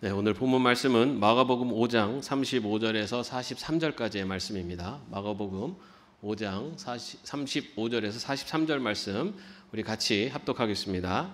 네, 오늘 본문 말씀은 마가복음 5장 35절에서 43절까지의 말씀입니다. 마가복음 5장 35절에서 43절 말씀 우리 같이 합독하겠습니다.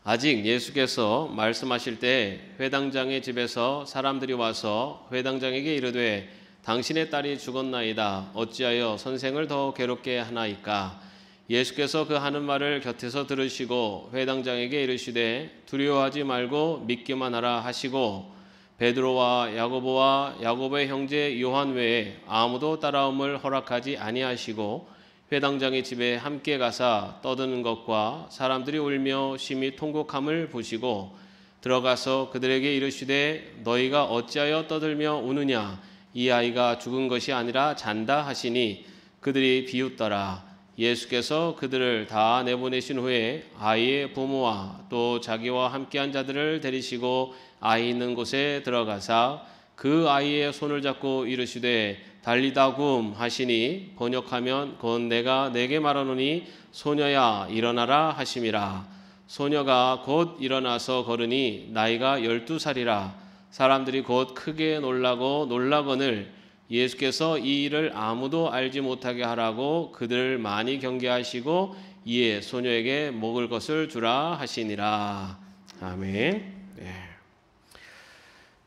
아직 예수께서 말씀하실 때 회당장의 집에서 사람들이 와서 회당장에게 이르되 당신의 딸이 죽었나이다. 어찌하여 선생을 더 괴롭게 하나이까? 예수께서 그 하는 말을 곁에서 들으시고 회당장에게 이르시되 두려워하지 말고 믿기만 하라 하시고 베드로와 야고보와 야고보의 형제 요한 외에 아무도 따라옴을 허락하지 아니하시고 회당장의 집에 함께 가사 떠드는 것과 사람들이 울며 심히 통곡함을 보시고 들어가서 그들에게 이르시되 너희가 어찌하여 떠들며 우느냐? 이 아이가 죽은 것이 아니라 잔다 하시니 그들이 비웃더라. 예수께서 그들을 다 내보내신 후에 아이의 부모와 또 자기와 함께한 자들을 데리시고 아이 있는 곳에 들어가사 그 아이의 손을 잡고 이르시되 달리다 굼 하시니 번역하면 곧 내가 내게 말하노니 소녀야 일어나라 하심이라. 소녀가 곧 일어나서 걸으니 나이가 12살이라. 사람들이 곧 크게 놀라거늘 예수께서 이 일을 아무도 알지 못하게 하라고 그들을 많이 경계하시고 이에 소녀에게 먹을 것을 주라 하시니라. 아멘. 네.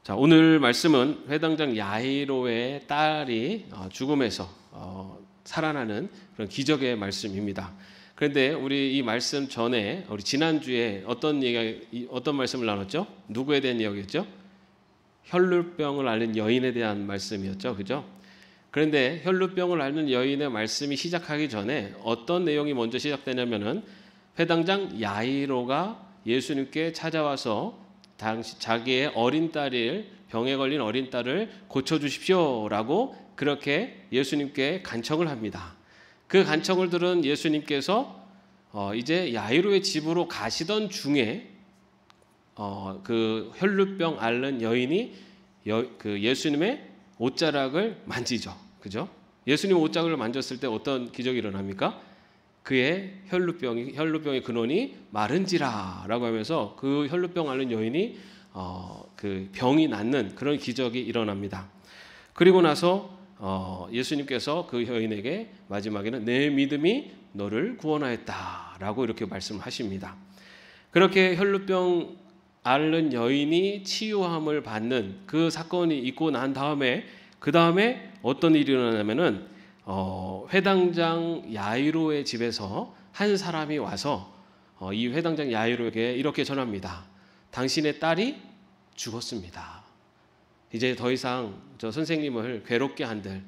자, 오늘 말씀은 회당장 야이로의 딸이 죽음에서 살아나는 그런 기적의 말씀입니다. 그런데 우리 이 말씀 전에 우리 지난주에 어떤 말씀을 나눴죠? 누구에 대한 이야기였죠? 혈루병을 앓는 여인에 대한 말씀이었죠. 그죠? 그런데 혈루병을 앓는 여인의 말씀이 시작하기 전에 어떤 내용이 먼저 시작되냐면은 회당장 야이로가 예수님께 찾아와서 자기의 어린 딸을 병에 걸린 어린 딸을 고쳐 주십시오라고 그렇게 예수님께 간청을 합니다. 그 간청을 들은 예수님께서 이제 야이로의 집으로 가시던 중에 그 혈루병 앓는 여인이 그 예수님의 옷자락을 만지죠. 그죠? 예수님 옷자락을 만졌을 때 어떤 기적이 일어납니까? 그의 혈루병의 근원이 마른지라라고 하면서 그 혈루병 앓는 여인이 그 병이 낫는 그런 기적이 일어납니다. 그리고 나서 예수님께서 그 여인에게 마지막에는 내 믿음이 너를 구원하였다라고 이렇게 말씀하십니다. 그렇게 혈루병 앓는 여인이 치유함을 받는 그 사건이 있고 난 다음에 그 다음에 어떤 일이 일어나냐면은 회당장 야이로의 집에서 한 사람이 와서 이 회당장 야이로에게 이렇게 전합니다. 당신의 딸이 죽었습니다. 이제 더 이상 저 선생님을 괴롭게 한들,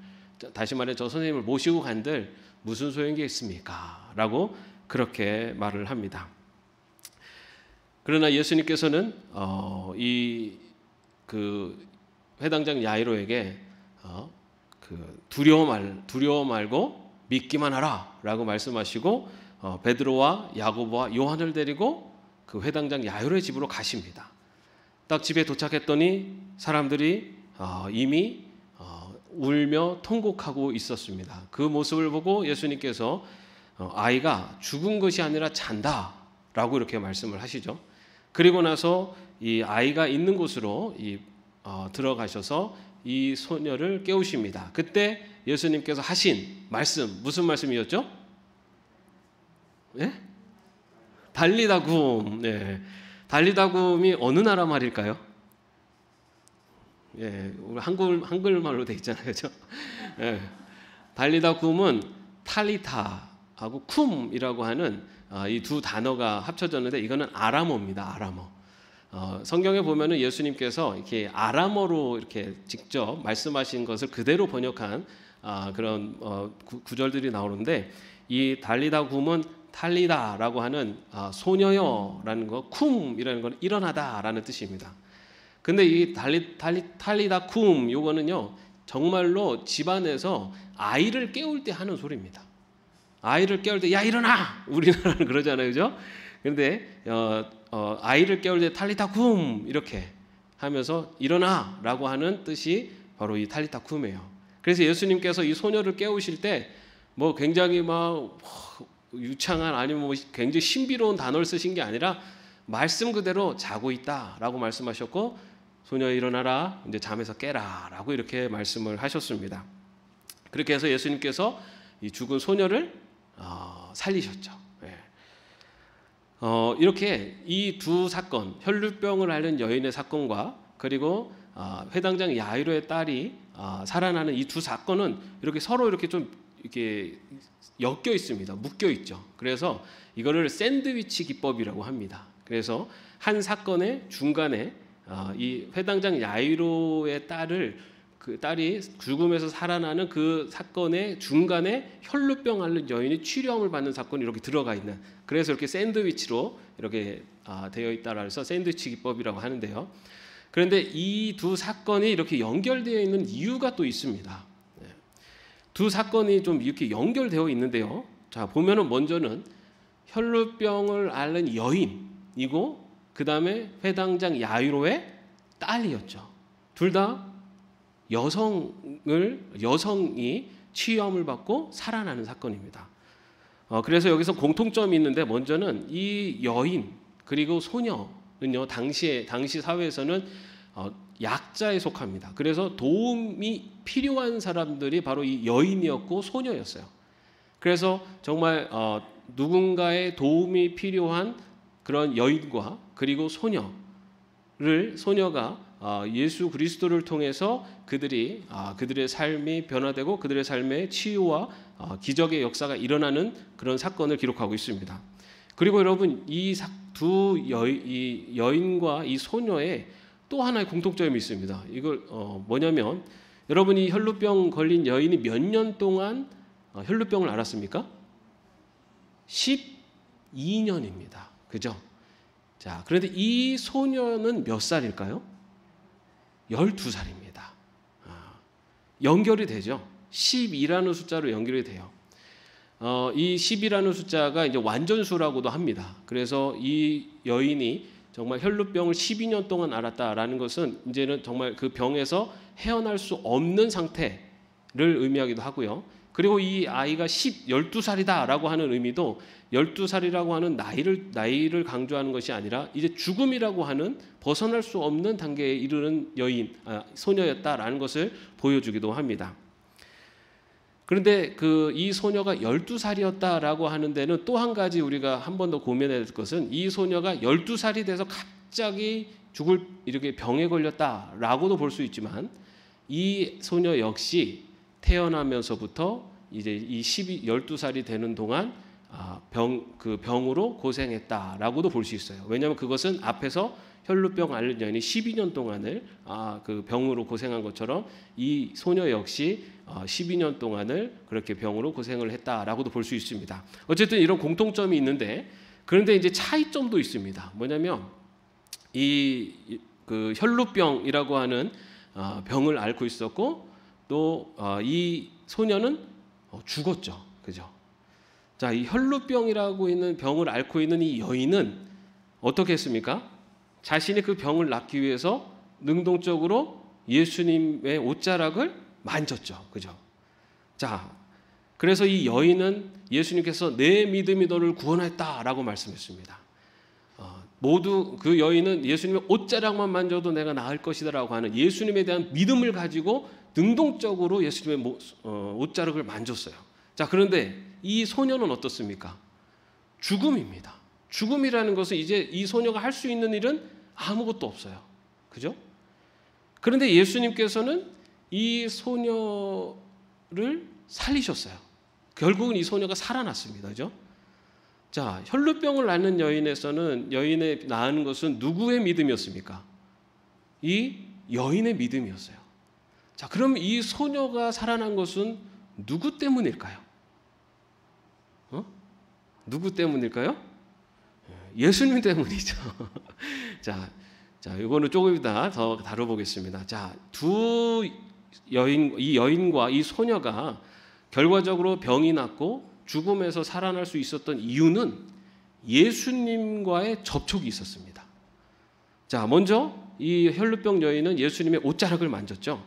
다시 말해 저 선생님을 모시고 간들 무슨 소용이 있습니까? 라고 그렇게 말을 합니다. 그러나 예수님께서는 그 회당장 야이로에게 두려워 말고 믿기만 하라라고 말씀하시고 베드로와 야고보와 요한을 데리고 그 회당장 야이로의 집으로 가십니다. 딱 집에 도착했더니 사람들이 이미 울며 통곡하고 있었습니다. 그 모습을 보고 예수님께서 아이가 죽은 것이 아니라 잔다라고 이렇게 말씀을 하시죠. 그리고 나서 이 아이가 있는 곳으로 들어가셔서 이 소녀를 깨우십니다. 그때 예수님께서 하신 말씀, 무슨 말씀이었죠? 네? 달리다 굼. 네. 달리다 굼이 어느 나라 말일까요? 예, 우리 한글말로 돼 있잖아요, 그렇죠? 예. 달리다 굼은 탈리타하고 쿰이라고 하는 이 두 단어가 합쳐졌는데 이거는 아람어입니다. 아람어. 성경에 보면은 예수님께서 이렇게 아람어로 이렇게 직접 말씀하신 것을 그대로 번역한 그런 구절들이 나오는데 이 달리다 굼은 탈리다라고 하는 소녀여라는 거, 쿰이라는 건 일어나다라는 뜻입니다. 근데 이 탈리다 쿰 요거는요 정말로 집안에서 아이를 깨울 때 하는 소리입니다. 아이를 깨울 때 야 일어나! 우리나라는 그러잖아요, 그죠? 그런데 아이를 깨울 때 탈리다 굼 이렇게 하면서 일어나라고 하는 뜻이 바로 이 탈리다 쿰이에요. 그래서 예수님께서 이 소녀를 깨우실 때 뭐 굉장히 막 유창한 아니면 뭐 굉장히 신비로운 단어를 쓰신 게 아니라 말씀 그대로 자고 있다라고 말씀하셨고 소녀 일어나라, 이제 잠에서 깨라라고 이렇게 말씀을 하셨습니다. 그렇게 해서 예수님께서 이 죽은 소녀를 살리셨죠. 이렇게 이 두 사건, 혈루병을 앓는 여인의 사건과 그리고 회당장 야이로의 딸이 살아나는 이 두 사건은 이렇게 서로 이렇게 좀 이렇게 엮여 있습니다. 묶여 있죠. 그래서 이거를 샌드위치 기법이라고 합니다. 그래서 한 사건의 중간에 이 회당장 야이로의 딸이 죽음에서 살아나는 그 사건의 중간에 혈루병 앓는 여인이 치료함을 받는 사건이 이렇게 들어가 있는, 그래서 이렇게 샌드위치로 이렇게 되어 있다라 해서 샌드위치 기법이라고 하는데요. 그런데 이 두 사건이 이렇게 연결되어 있는 이유가 또 있습니다. 두 사건이 좀 이렇게 연결되어 있는데요. 자, 보면은 먼저는 혈루병을 앓는 여인이고 그 다음에 회당장 야이로의 딸이었죠. 둘 다 여성이 치유함을 받고 살아나는 사건입니다. 그래서 여기서 공통점이 있는데, 먼저는 이 여인 그리고 소녀는요, 당시 사회에서는 약자에 속합니다. 그래서 도움이 필요한 사람들이 바로 이 여인이었고 소녀였어요. 그래서 정말 누군가의 도움이 필요한 그런 여인과 그리고 소녀가 예수 그리스도를 통해서 그들의 삶이 변화되고 그들의 삶의 치유와 기적의 역사가 일어나는 그런 사건을 기록하고 있습니다. 그리고 여러분, 이 여인과 이 소녀의 또 하나의 공통점이 있습니다. 이걸 뭐냐면, 여러분이 혈루병 걸린 여인이 몇 년 동안 혈루병을 앓았습니까? 12년입니다. 그죠? 자, 그런데 이 소녀는 몇 살일까요? 12살입니다. 연결이 되죠. 12라는 숫자로 연결이 돼요. 이 10이라는 숫자가 이제 완전수라고도 합니다. 그래서 이 여인이 정말 혈루병을 12년 동안 앓았다라는 것은 이제는 정말 그 병에서 헤어날 수 없는 상태를 의미하기도 하고요. 그리고 이 아이가 12살이다라고 하는 의미도 12살이라고 하는 나이를 강조하는 것이 아니라 이제 죽음이라고 하는 벗어날 수 없는 단계에 이르는 소녀였다라는 것을 보여주기도 합니다. 그런데 이 소녀가 12살이었다라고 하는 데는 또 한 가지 우리가 한 번 더 고민해야 될 것은, 이 소녀가 12살이 돼서 갑자기 이렇게 병에 걸렸다라고도 볼 수 있지만, 이 소녀 역시 태어나면서부터 이제 12살이 되는 동안 병으로 고생했다라고도 볼 수 있어요. 왜냐하면 그것은 앞에서 혈루병 앓는 여인이 12년 동안을 그 병으로 고생한 것처럼 이 소녀 역시 12년 동안을 그렇게 병으로 고생을 했다라고도 볼 수 있습니다. 어쨌든 이런 공통점이 있는데, 그런데 이제 차이점도 있습니다. 뭐냐면 그 혈루병이라고 하는 병을 앓고 있었고, 또 이 소녀는 죽었죠. 그죠? 자, 이 혈루병이라고 있는 병을 앓고 있는 이 여인은 어떻게 했습니까? 자신이 그 병을 낫기 위해서 능동적으로 예수님의 옷자락을 만졌죠. 그죠? 자, 그래서 이 여인은 예수님께서 내 믿음이 너를 구원했다라고 말씀했습니다. 모두 그 여인은 예수님의 옷자락만 만져도 내가 나을 것이다라고 하는 예수님에 대한 믿음을 가지고 능동적으로 예수님의 옷자락을 만졌어요. 자, 그런데 이 소녀는 어떻습니까? 죽음입니다. 죽음이라는 것은 이제 이 소녀가 할 수 있는 일은 아무것도 없어요. 그죠? 그런데 예수님께서는 이 소녀를 살리셨어요. 결국은 이 소녀가 살아났습니다. 그죠? 자, 혈루병을 앓는 여인의 낳은 것은 누구의 믿음이었습니까? 이 여인의 믿음이었어요. 자, 그럼 이 소녀가 살아난 것은 누구 때문일까요? 누구 때문일까요? 예수님 때문이죠. 자, 이거는 조금 이따 더 다뤄보겠습니다. 자, 이 여인과 이 소녀가 결과적으로 병이 낫고 죽음에서 살아날 수 있었던 이유는 예수님과의 접촉이 있었습니다. 자, 먼저 이 혈루병 여인은 예수님의 옷자락을 만졌죠.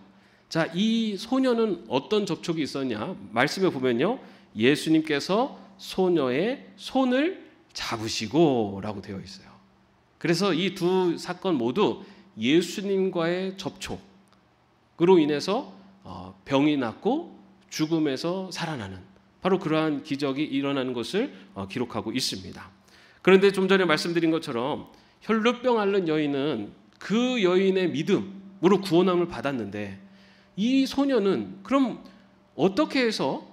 자, 이 소녀는 어떤 접촉이 있었냐? 말씀에 보면요, 예수님께서 소녀의 손을 잡으시고 라고 되어 있어요. 그래서 이 두 사건 모두 예수님과의 접촉으로 인해서 병이 낫고 죽음에서 살아나는 바로 그러한 기적이 일어나는 것을 기록하고 있습니다. 그런데 좀 전에 말씀드린 것처럼 혈루병 앓는 여인은 그 여인의 믿음으로 구원함을 받았는데 이 소녀는 그럼 어떻게 해서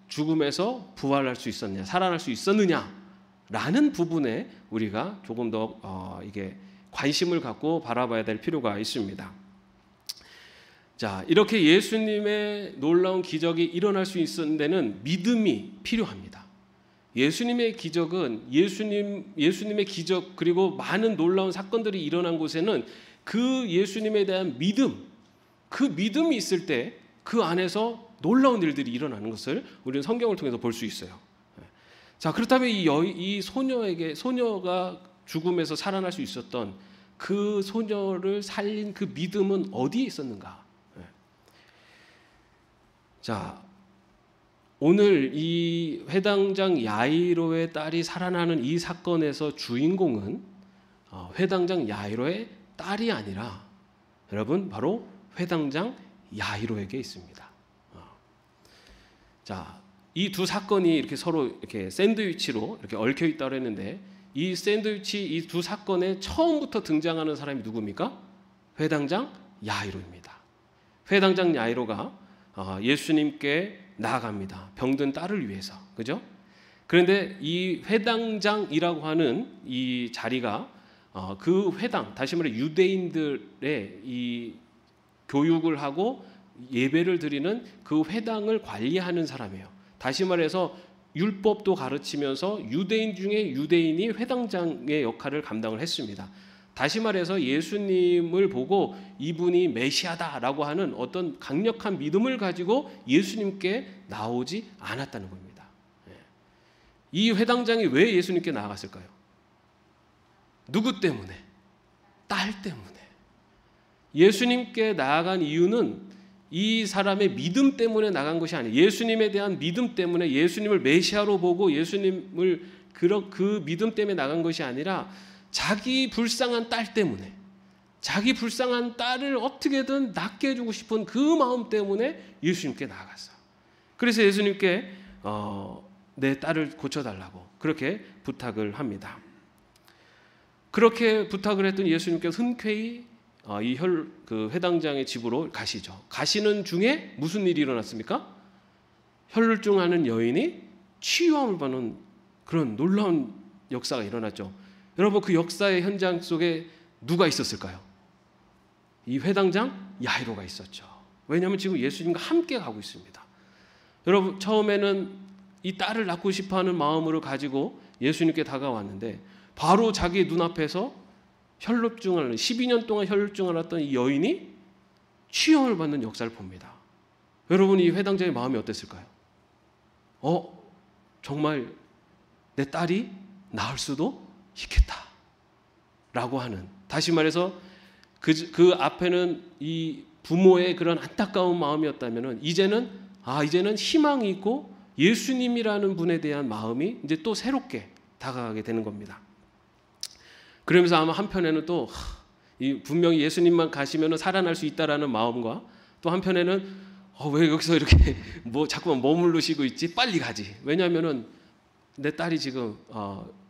죽음에서 부활할 수 있었냐, 살아날 수 있었느냐라는 부분에 우리가 조금 더 이게 관심을 갖고 바라봐야 될 필요가 있습니다. 자, 이렇게 예수님의 놀라운 기적이 일어날 수 있는 데는 믿음이 필요합니다. 예수님의 기적은 예수님의 기적 그리고 많은 놀라운 사건들이 일어난 곳에는 그 예수님에 대한 믿음, 그 믿음이 있을 때 그 안에서 놀라운 일들이 일어나는 것을 우리는 성경을 통해서 볼 수 있어요. 자, 그렇다면 이 소녀가 죽음에서 살아날 수 있었던 그 소녀를 살린 그 믿음은 어디에 있었는가? 자, 오늘 이 회당장 야이로의 딸이 살아나는 이 사건에서 주인공은 회당장 야이로의 딸이 아니라 여러분 바로 회당장 야이로에게 있습니다. 자, 이 두 사건이 이렇게 서로 이렇게 샌드위치로 이렇게 얽혀 있다고 했는데 이 샌드위치 이 두 사건에 처음부터 등장하는 사람이 누굽니까? 회당장 야이로입니다. 회당장 야이로가 예수님께 나아갑니다. 병든 딸을 위해서. 그죠? 그런데 이 회당장이라고 하는 이 자리가 그 회당, 다시 말해 유대인들의 이 교육을 하고 예배를 드리는 그 회당을 관리하는 사람이에요. 다시 말해서 율법도 가르치면서 유대인 중에 유대인이 회당장의 역할을 감당을 했습니다. 다시 말해서 예수님을 보고 이분이 메시아다라고 하는 어떤 강력한 믿음을 가지고 예수님께 나오지 않았다는 겁니다. 이 회당장이 왜 예수님께 나아갔을까요? 누구 때문에? 딸 때문에. 예수님께 나아간 이유는 이 사람의 믿음 때문에 나간 것이 아니에요. 예수님에 대한 믿음 때문에 예수님을 메시아로 보고 예수님을 그 믿음 때문에 나간 것이 아니라 자기 불쌍한 딸 때문에, 자기 불쌍한 딸을 어떻게든 낫게 해주고 싶은 그 마음 때문에 예수님께 나아갔어요. 그래서 예수님께 내 딸을 고쳐달라고 그렇게 부탁을 합니다. 그렇게 부탁을 했던 예수님께서 흔쾌히 그 회당장의 집으로 가시죠. 가시는 중에 무슨 일이 일어났습니까? 혈루증하는 여인이 치유함을 받는 그런 놀라운 역사가 일어났죠. 여러분 그 역사의 현장 속에 누가 있었을까요? 이 회당장 야이로가 있었죠. 왜냐하면 지금 예수님과 함께 가고 있습니다. 여러분 처음에는 이 딸을 낳고 싶어하는 마음으로 가지고 예수님께 다가왔는데 바로 자기 눈앞에서 혈루증을 12년 동안 혈루증을 앓았던 이 여인이 치유를 받는 역사를 봅니다. 여러분 이 회당장의 마음이 어땠을까요? 정말 내 딸이 나을 수도 있겠다 라고 하는, 다시 말해서 그 앞에는 이 부모의 그런 안타까운 마음이었다면 이제는 희망이 있고 예수님이라는 분에 대한 마음이 이제 또 새롭게 다가가게 되는 겁니다. 그러면서 아마 한편에는 또 분명히 예수님만 가시면 살아날 수 있다라는 마음과 또 한편에는 왜 여기서 이렇게 자꾸만 머무르시고 있지? 빨리 가지. 왜냐하면은 내 딸이 지금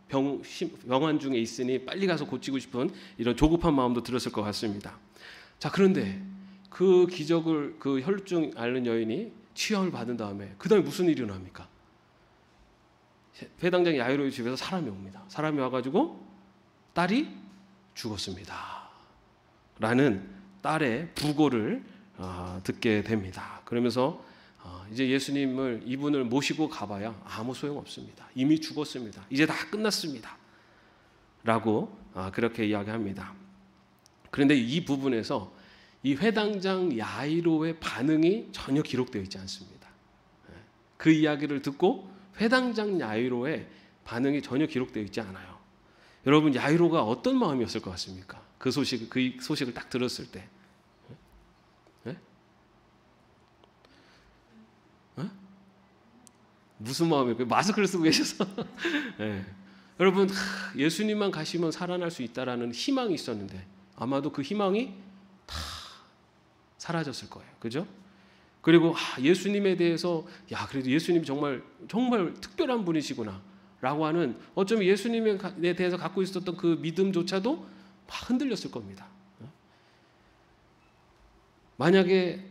병환 중에 있으니 빨리 가서 고치고 싶은 이런 조급한 마음도 들었을 것 같습니다. 자, 그런데 그 기적을 그 혈루증 앓는 여인이 치유를 받은 다음에 그 다음에 무슨 일이 일어납니까? 회당장 야이로의 집에서 사람이 옵니다. 사람이 와가지고 딸이 죽었습니다 라는 딸의 부고를 듣게 됩니다. 그러면서 이제 이분을 모시고 가봐야 아무 소용없습니다. 이미 죽었습니다. 이제 다 끝났습니다 라고 그렇게 이야기합니다. 그런데 이 부분에서 이 회당장 야이로의 반응이 전혀 기록되어 있지 않습니다. 그 이야기를 듣고 회당장 야이로의 반응이 전혀 기록되어 있지 않아요. 여러분 야이로가 어떤 마음이었을 것 같습니까? 그 소식을 딱 들었을 때 무슨 마음이에요? 마스크를 쓰고 계셔서 여러분 예수님만 가시면 살아날 수 있다라는 희망이 있었는데 아마도 그 희망이 다 사라졌을 거예요. 그죠? 그리고 예수님에 대해서 그래도 예수님이 정말 특별한 분이시구나 라고 하는, 어쩌면 예수님에 대해서 갖고 있었던 그 믿음조차도 막 흔들렸을 겁니다. 만약에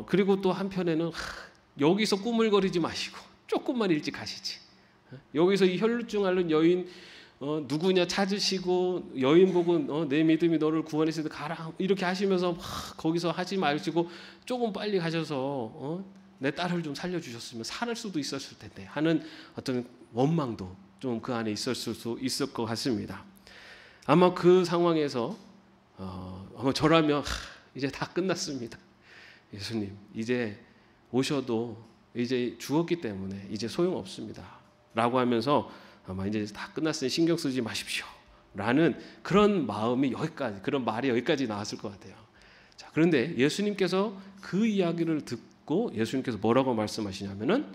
그리고 또 한편에는 여기서 꾸물거리지 마시고 조금만 일찍 가시지. 여기서 이 혈루증 앓는 여인 누구냐 찾으시고, 여인 보고 내 믿음이 너를 구원했을 때 가라 이렇게 하시면서 거기서 하지 마시고 조금 빨리 가셔서 내 딸을 좀 살려주셨으면 살 수도 있었을 텐데 하는 어떤 원망도 좀 그 안에 있었을 수 있을 것 같습니다. 아마 그 상황에서 아마 저라면 이제 다 끝났습니다. 예수님 이제 오셔도 이제 죽었기 때문에 이제 소용없습니다 라고 하면서 아마 이제 다 끝났으니 신경 쓰지 마십시오 라는 그런 마음이 여기까지, 그런 말이 여기까지 나왔을 것 같아요. 자, 그런데 예수님께서 그 이야기를 듣고 예수님께서 뭐라고 말씀하시냐면은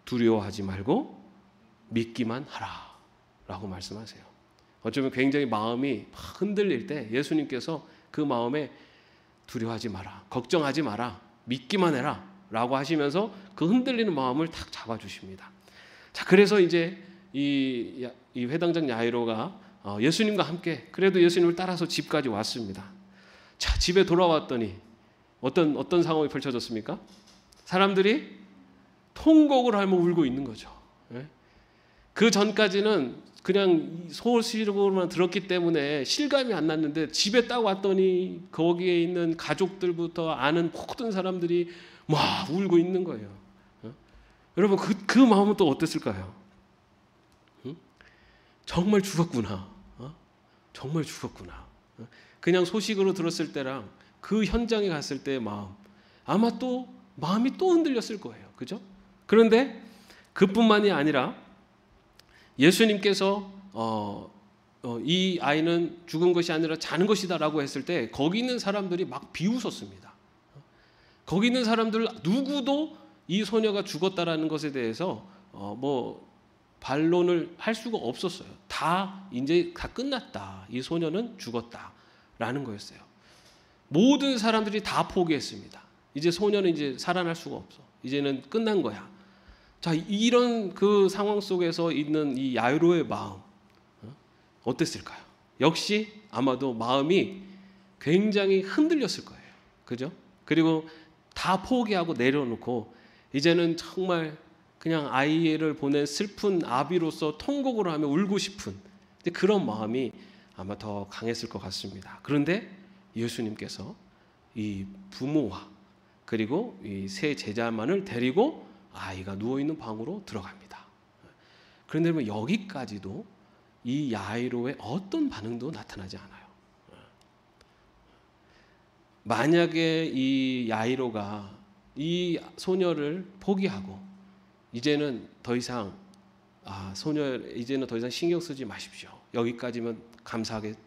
두려워하지 말고 믿기만 하라 라고 말씀하세요. 어쩌면 굉장히 마음이 막 흔들릴 때 예수님께서 그 마음에 두려워하지 마라, 걱정하지 마라, 믿기만 해라 라고 하시면서 그 흔들리는 마음을 탁 잡아주십니다. 자, 그래서 이제 이 회당장 야이로가 예수님과 함께 그래도 예수님을 따라서 집까지 왔습니다. 자, 집에 돌아왔더니 어떤 상황이 펼쳐졌습니까? 사람들이 통곡을 하며 울고 있는 거죠. 그 전까지는 그냥 소식으로만 들었기 때문에 실감이 안 났는데 집에 딱 왔더니 거기에 있는 가족들부터 아는 모든 사람들이 막 울고 있는 거예요. 여러분 그 마음은 또 어땠을까요? 정말 죽었구나. 정말 죽었구나. 그냥 소식으로 들었을 때랑 그 현장에 갔을 때의 마음, 아마 또 마음이 또 흔들렸을 거예요. 그죠? 그런데 그뿐만이 아니라 예수님께서 이 아이는 죽은 것이 아니라 자는 것이다라고 했을 때 거기 있는 사람들이 막 비웃었습니다. 거기 있는 사람들 누구도 이 소녀가 죽었다라는 것에 대해서 반론을 할 수가 없었어요. 이제 다 끝났다. 이 소녀는 죽었다라는 거였어요. 모든 사람들이 다 포기했습니다. 이제 소녀는 이제 살아날 수가 없어. 이제는 끝난 거야. 자, 이런 그 상황 속에서 있는 이 야이로의 마음 어땠을까요? 역시 아마도 마음이 굉장히 흔들렸을 거예요. 그죠? 그리고 다 포기하고 내려놓고 이제는 정말 그냥 아이를 보낸 슬픈 아비로서 통곡을 하며 울고 싶은 그런 마음이 아마 더 강했을 것 같습니다. 그런데 예수님께서 이 부모와 그리고 이 세 제자만을 데리고 아이가 누워있는 방으로 들어갑니다. 그런데 여기까지도 이 야이로의 어떤 반응도 나타나지 않아요. 만약에 이 야이로가 이 소녀를 포기하고 이제는 더 이상 이제는 더 이상 신경 쓰지 마십시오. 여기까지면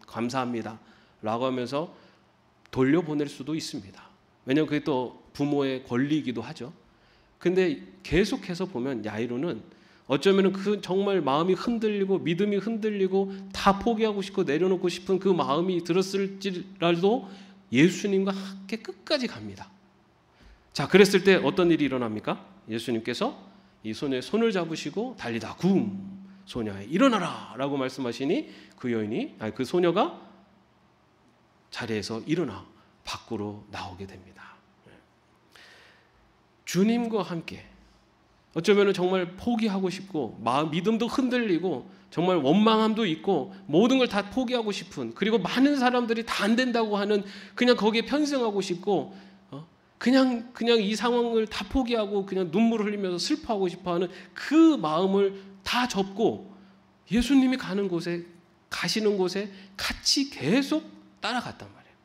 감사합니다 라고 하면서 돌려보낼 수도 있습니다. 왜냐하면 그게 또 부모의 권리이기도 하죠. 근데 계속해서 보면 야이로는 어쩌면 그 정말 마음이 흔들리고 믿음이 흔들리고 다 포기하고 싶고 내려놓고 싶은 그 마음이 들었을지라도 예수님과 함께 끝까지 갑니다. 자, 그랬을 때 어떤 일이 일어납니까? 예수님께서 이 소녀의 손을 잡으시고 달리다 소녀야 일어나라 라고 말씀하시니 그 소녀가 자리에서 일어나 밖으로 나오게 됩니다. 주님과 함께 어쩌면 정말 포기하고 싶고 믿음도 흔들리고 정말 원망함도 있고 모든 걸 다 포기하고 싶은, 그리고 많은 사람들이 다 안 된다고 하는, 그냥 거기에 편승하고 싶고 그냥 이 상황을 다 포기하고 그냥 눈물을 흘리면서 슬퍼하고 싶어하는 그 마음을 다 접고 예수님이 가시는 곳에 같이 계속 따라갔단 말이에요.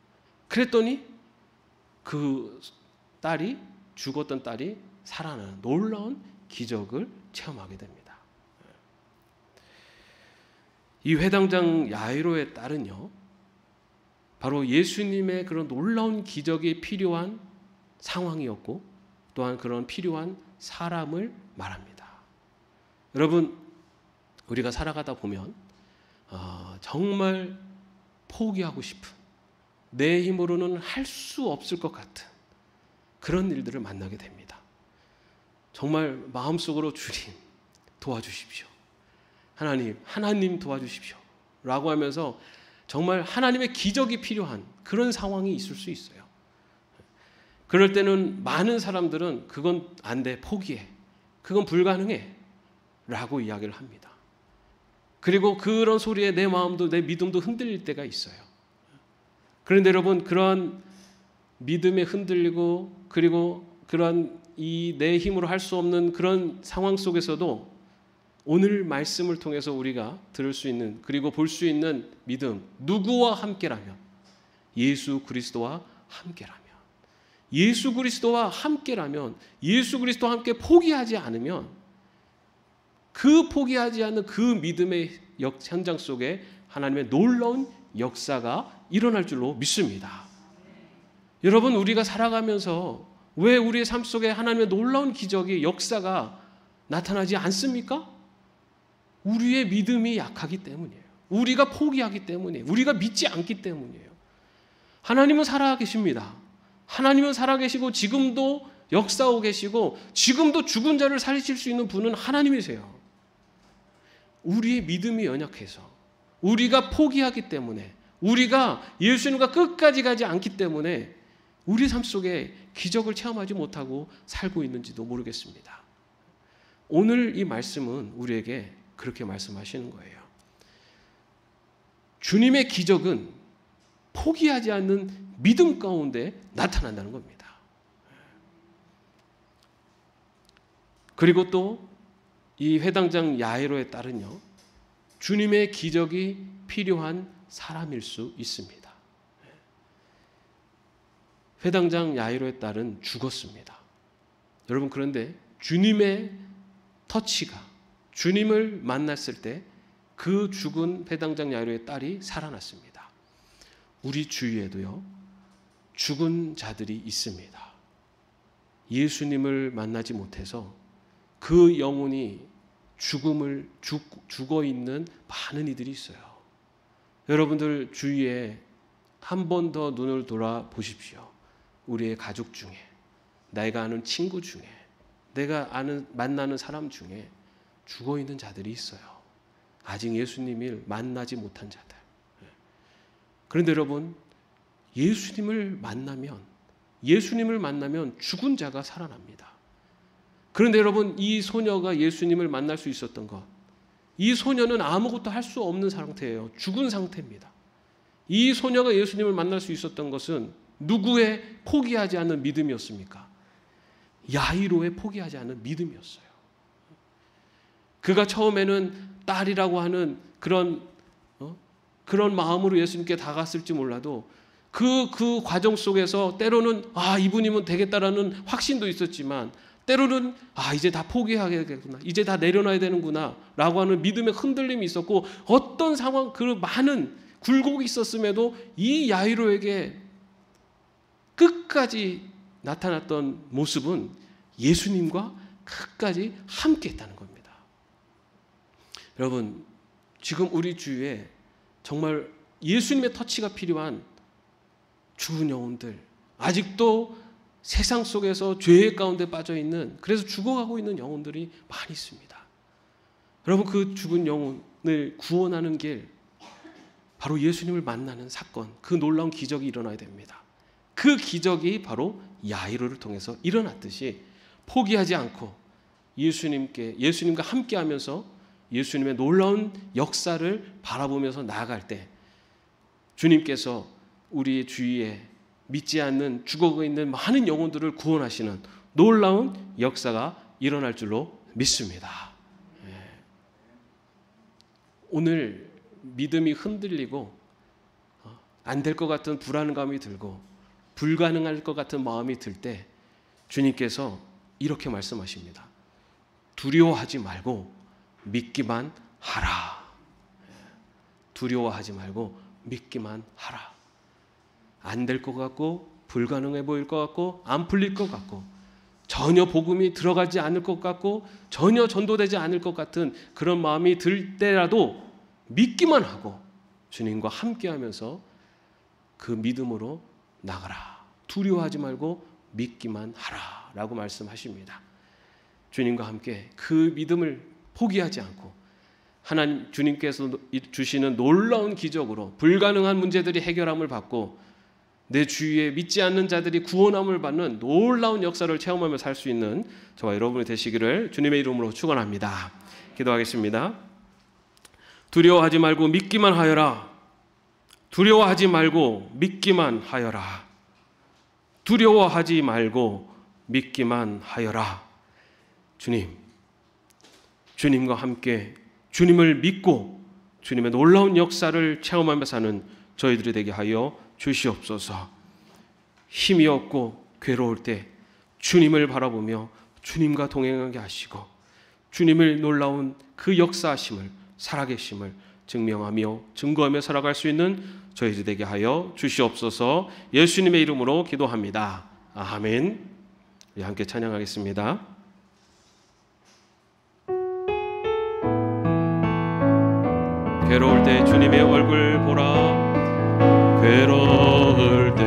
그랬더니 그 죽었던 딸이 살아나는 놀라운 기적을 체험하게 됩니다. 이 회당장 야이로의 딸은요, 바로 예수님의 그런 놀라운 기적이 필요한 상황이었고 또한 그런 필요한 사람을 말합니다. 여러분, 우리가 살아가다 보면 정말 포기하고 싶은, 내 힘으로는 할 수 없을 것 같은 그런 일들을 만나게 됩니다. 정말 마음속으로 주님 도와주십시오. 하나님 도와주십시오. 라고 하면서 정말 하나님의 기적이 필요한 그런 상황이 있을 수 있어요. 그럴 때는 많은 사람들은 그건 안 돼, 포기해. 그건 불가능해. 라고 이야기를 합니다. 그리고 그런 소리에 내 마음도 내 믿음도 흔들릴 때가 있어요. 그런데 여러분, 그런 믿음에 흔들리고 그리고 그런 이 내 힘으로 할 수 없는 그런 상황 속에서도 오늘 말씀을 통해서 우리가 들을 수 있는 그리고 볼 수 있는 믿음, 누구와 함께라면? 예수 그리스도와 함께라면, 예수 그리스도와 함께라면, 예수 그리스도와 함께 포기하지 않으면 그 포기하지 않는 그 믿음의 현장 속에 하나님의 놀라운 역사가 일어날 줄로 믿습니다. 여러분, 우리가 살아가면서 왜 우리의 삶 속에 하나님의 놀라운 기적이 역사가 나타나지 않습니까? 우리의 믿음이 약하기 때문이에요. 우리가 포기하기 때문이에요. 우리가 믿지 않기 때문이에요. 하나님은 살아계십니다. 하나님은 살아계시고 지금도 역사하고 계시고 지금도 죽은 자를 살리실 수 있는 분은 하나님이세요. 우리의 믿음이 연약해서 우리가 포기하기 때문에 우리가 예수님과 끝까지 가지 않기 때문에 우리 삶 속에 기적을 체험하지 못하고 살고 있는지도 모르겠습니다. 오늘 이 말씀은 우리에게 그렇게 말씀하시는 거예요. 주님의 기적은 포기하지 않는 믿음 가운데 나타난다는 겁니다. 그리고 또 이 회당장 야이로의 딸은요, 주님의 기적이 필요한 사람일 수 있습니다. 회당장 야이로의 딸은 죽었습니다. 여러분, 그런데 주님의 터치가, 주님을 만났을 때 그 죽은 회당장 야이로의 딸이 살아났습니다. 우리 주위에도요, 죽은 자들이 있습니다. 예수님을 만나지 못해서 그 영혼이 죽어 있는 많은 이들이 있어요. 여러분들 주위에 한 번 더 눈을 돌아보십시오. 우리의 가족 중에, 내가 아는 친구 중에, 내가 만나는 사람 중에 죽어 있는 자들이 있어요. 아직 예수님을 만나지 못한 자들. 그런데 여러분, 예수님을 만나면 죽은 자가 살아납니다. 그런데 여러분, 이 소녀가 예수님을 만날 수 있었던 것, 이 소녀는 아무것도 할 수 없는 상태예요. 죽은 상태입니다. 이 소녀가 예수님을 만날 수 있었던 것은 누구의 포기하지 않는 믿음이었습니까? 야이로의 포기하지 않는 믿음이었어요. 그가 처음에는 딸이라고 하는 그런 마음으로 예수님께 다가갔을지 몰라도 그 과정 속에서 때로는 이분이면 되겠다라는 확신도 있었지만 때로는 이제 다 포기하겠구나, 이제 다 내려놔야 되는구나 라고 하는 믿음의 흔들림이 있었고, 어떤 상황, 그 많은 굴곡이 있었음에도 이 야이로에게 끝까지 나타났던 모습은 예수님과 끝까지 함께 했다는 겁니다. 여러분, 지금 우리 주위에 정말 예수님의 터치가 필요한 죽은 영혼들, 아직도 세상 속에서 죄의 가운데 빠져있는, 그래서 죽어가고 있는 영혼들이 많이 있습니다. 여러분, 그 죽은 영혼을 구원하는 길, 바로 예수님을 만나는 사건, 그 놀라운 기적이 일어나야 됩니다. 그 기적이 바로 야이로를 통해서 일어났듯이 포기하지 않고 예수님과 함께하면서 예수님의 놀라운 역사를 바라보면서 나아갈 때 주님께서 우리 주위에 믿지 않는 죽어가 있는 많은 영혼들을 구원하시는 놀라운 역사가 일어날 줄로 믿습니다. 오늘 믿음이 흔들리고 안 될 것 같은 불안감이 들고 불가능할 것 같은 마음이 들 때 주님께서 이렇게 말씀하십니다. 두려워하지 말고 믿기만 하라. 두려워하지 말고 믿기만 하라. 안 될 것 같고 불가능해 보일 것 같고 안 풀릴 것 같고 전혀 복음이 들어가지 않을 것 같고 전혀 전도되지 않을 것 같은 그런 마음이 들 때라도 믿기만 하고 주님과 함께하면서 그 믿음으로 나가라. 두려워하지 말고 믿기만 하라 라고 말씀하십니다. 주님과 함께 그 믿음을 포기하지 않고 하나님 주님께서 주시는 놀라운 기적으로 불가능한 문제들이 해결함을 받고 내 주위에 믿지 않는 자들이 구원함을 받는 놀라운 역사를 체험하며 살 수 있는 저와 여러분이 되시기를 주님의 이름으로 축원합니다. 기도하겠습니다. 두려워하지 말고 믿기만 하여라. 두려워하지 말고 믿기만 하여라. 두려워하지 말고 믿기만 하여라. 주님, 주님과 함께 주님을 믿고 주님의 놀라운 역사를 체험하며 사는 저희들이 되게 하여 주시옵소서. 힘이 없고 괴로울 때 주님을 바라보며 주님과 동행하게 하시고 주님을 놀라운 그 역사하심을 살아계심을 증명하며 증거하며 살아갈 수 있는 저희들 되게 하여 주시옵소서. 예수님의 이름으로 기도합니다. 아멘. 우리 함께 찬양하겠습니다. 괴로울 때 주님의 얼굴 보라. 괴로울 때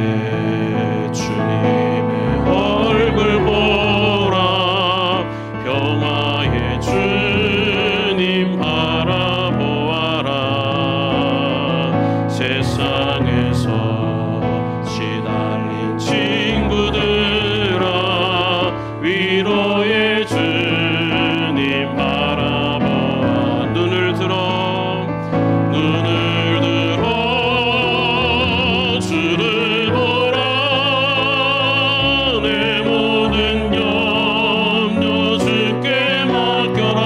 주님의 얼굴 보라. 평화의 주님 바라보아라. 세상에서 시달린 친구들아 위로의 주님 바라보아. 눈을 들어 주를 보라. 내 모든 염려 주께 맡겨라.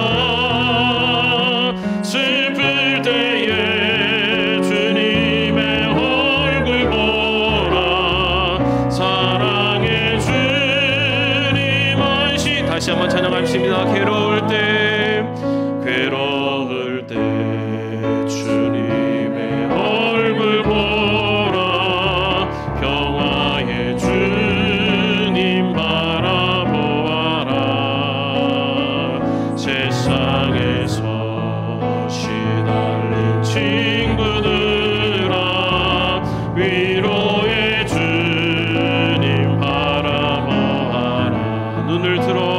슬플 때에 주님의 얼굴 보라. 사랑의 주님 안시. 다시 한번 찬양하겠습니다. 괴로울 때 주님의 얼굴 보라. 평화의 주님 바라보아라. 세상에서 시달린 친구들아 위로의 주님 바라보아라. 눈을 들어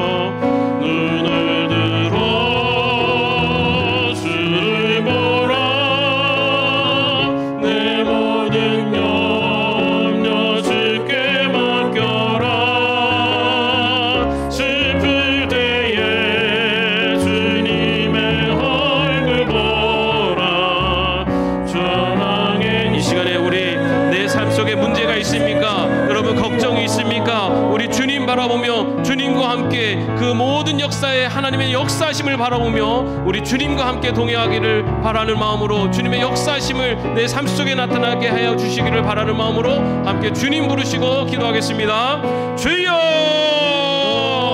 주를 보라. 내 모든 염려 주께 맡겨라. 슬플 때에 주님의 얼굴 보라. 사랑의. 이 시간에 우리 내 삶 속에 문제가 있습니까? 여러분 걱정이 있습니까? 우리 주님 바라보며 주님과 함께 그 모든 역사에 하나님의 역사하심을 바라보며 우리 주님과 함께 동행하기를 바라는 마음으로 주님의 역사하심을 내 삶 속에 나타나게 하여 주시기를 바라는 마음으로 함께 주님 부르시고 기도하겠습니다. 주여.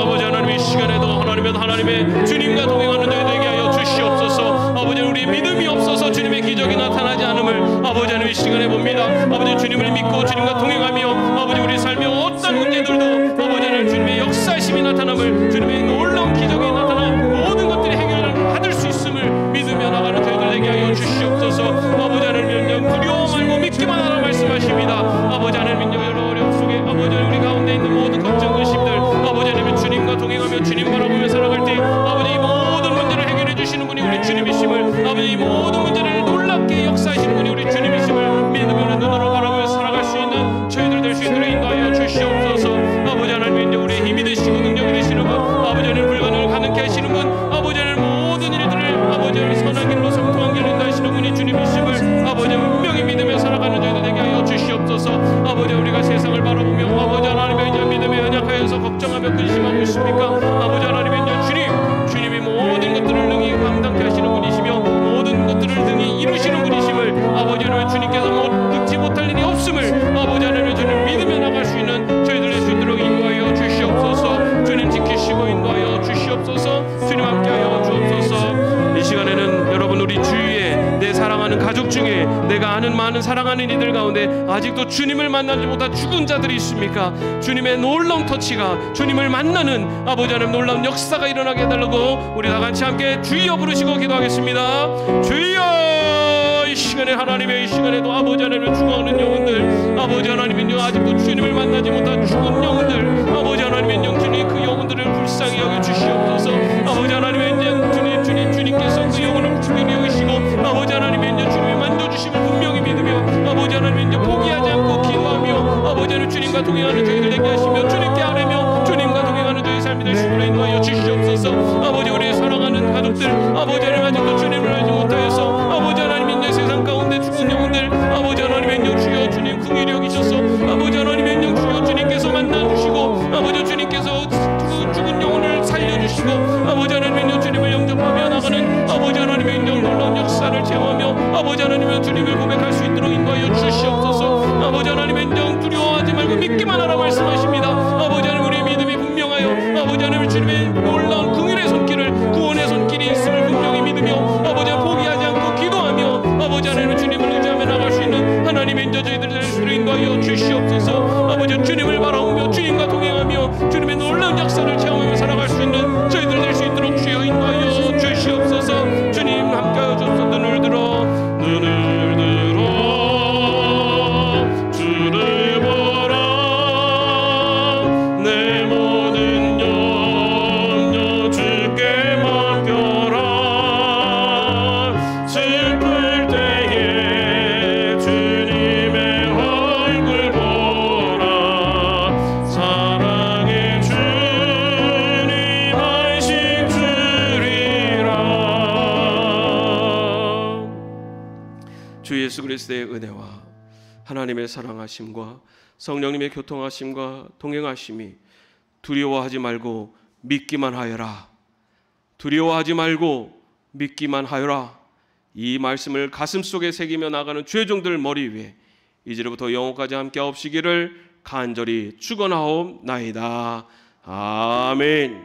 아버지 하나님, 이 시간에도 하나님의 주님과 동행하는 저희 되게 하여 주시옵소서. 아버지, 우리 믿음이 없어서 주님의 기적이 나타나지 않음을 아버지 하나님 이 시간에 봅니다. 아버지, 주님을 믿고 주님과 동행하며 아버지 우리 삶의 어떤 문제들도 아버지 하나님 주님의 역사심이 나타남을, 주님의 놀라운 기적이 나타나 모든 것들이 해결을 받을 수 있음을 믿으며 나가는 저희들 되게 하여 주시옵소서. 아버지 하나님, 두려워 말고 믿기만 하라 말씀하십니다. 아버지 하나님, 여러 어려움 속에 아버지 하나님 우리 가운데 있는 모든 걱정 의심들 아버지 하나님 주님과 동행하며 주님 바라보며 살아갈 때 아버지 이 모든 문제를 해결해 주시는 분이 우리 주님이심을, 아버지 이 모든 문제를 놀랍게 역사하시는 분이 우리 주님이심을 믿으며 눈으로 바라보며 살아갈 수 있는 저희들 될 수 있도록 인도하여 주시옵소서. 아버지 하나님, 우리의 힘이 되시고 능력이 되시는 분, 아버지 하나님 불가능을 가능케 하시는 분, 아버지 하나님 모든 일들을 아버지 하나님 선한 길로 성통한 길로 인도하시는 분이 주님이심을 아버지 분명히 믿으며 살아가는 저희들 되게 하여 주시옵소서. 아버지, 우리가 세상을 바라보며 아버지 하나님의 이제 믿음에 연약하여서 걱정하며 근심하고 있습니까? 아버지 하나님의 이제 주님이 모든 것들을 능히 감당케 하시는 분이시며 모든 것들을 능히 이루시는 분이심을 아버지 하나님 주님께서 능지 못할 일이 없음을 아버지 하나님 주님 믿으며 나갈 수 있는 저희들 될 수 있도록 인도하여 주시옵소서. 주님 지키시고 인도하여 주시옵소서. 주님 함께하여 주옵소서. 이 시간에는 여러분 우리 주위에 내 사랑하는 가족 중에 내가 아는 많은 사랑하는 이들 가운데 아직도 주님을 만나지 못한 죽은 자들이 있습니까? 주님의 놀라운 터치가 주님을 만나는 아버지 하나님 놀라운 역사가 일어나게 해달라고 우리 다 같이 함께 주여 부르시고 기도하겠습니다. 주여 이 시간에 하나님의 이 시간에도 아버지 하나님을 죽어가는 영혼들, 아버지 하나님은요 아직도 주님을 만나지 못한 죽은 영혼들, 아버지 하나님은요 주님 그 영혼들을 불쌍히 여겨 주시옵소서. 아버지 하나님은요 주님께서 그 영혼을 주님이 여기시고 아버지 하나님은요 주님이 만져주심을 분명히 믿으며 아버지 하나님은요 포기하지 않고 기도하며 아버지 하나님 주님과 동행하는 저희들 되게 하시며 주님께 아뢰며 주님과 동행하는 저희 삶이 될 수 있도록 인도하여 주시옵소서. 아버지 우리의 사랑하는 가족들, 아버지 하나님 아직도 주님을 알지 못하여서 아버지 하나님은요 세상 가운데 죽은 영혼들, 아버지 하나님은요 주여 주님 긍휼히 여기셔서 아버지 하나님은요 주여 주님께서 만나주시고 아버지 주님께서 그 죽은 영혼을 살려주시고 아버지 하나님은요 주님을 영접하며 나가는 아버지 하나님의 놀라운 역사를 체험하며 아버지 하나님은 주님을 고백할 수 있도록 인도하여 주시옵소서. 아버지 하나님은 영 두려워하지 말고 믿기만 하라 말씀하십니다. 아버지 하나님 우리의 믿음이 분명하여 아버지 하나님 주님의 놀라운 긍휼의 손길을 구원의 손길이 있음을 분명히 믿으며 아버지 하나님 포기하지 않고 기도하며 아버지 하나님 주님을 의지하며 나갈 수 있는 하나님의 인자 저희들 될 수 있도록 인도하여 주시옵소서. 아버지 주님을 바라보며 주님과 동행하며 주님의 놀라운 역사를 체험하며 살아갈 수 있는 저희들 될 수 있도록 주여 인도하여 주시옵소서. 주님 함께하여 주소서. 눈을 들어 주를 보라. 내 모든 염려 주께 맡겨라. 슬플 때에 주님의 얼굴 보라. 사랑의 주님 안식 주리라. 주 예수 그리스도의 은혜와 하나님의 사랑하심과 성령님의 교통하심과 동행하심이 두려워하지 말고 믿기만 하여라. 두려워하지 말고 믿기만 하여라. 이 말씀을 가슴속에 새기며 나가는 주의 종들 머리 위에 이제로부터 영원까지 함께 하옵시기를 간절히 축원하옵나이다. 아멘.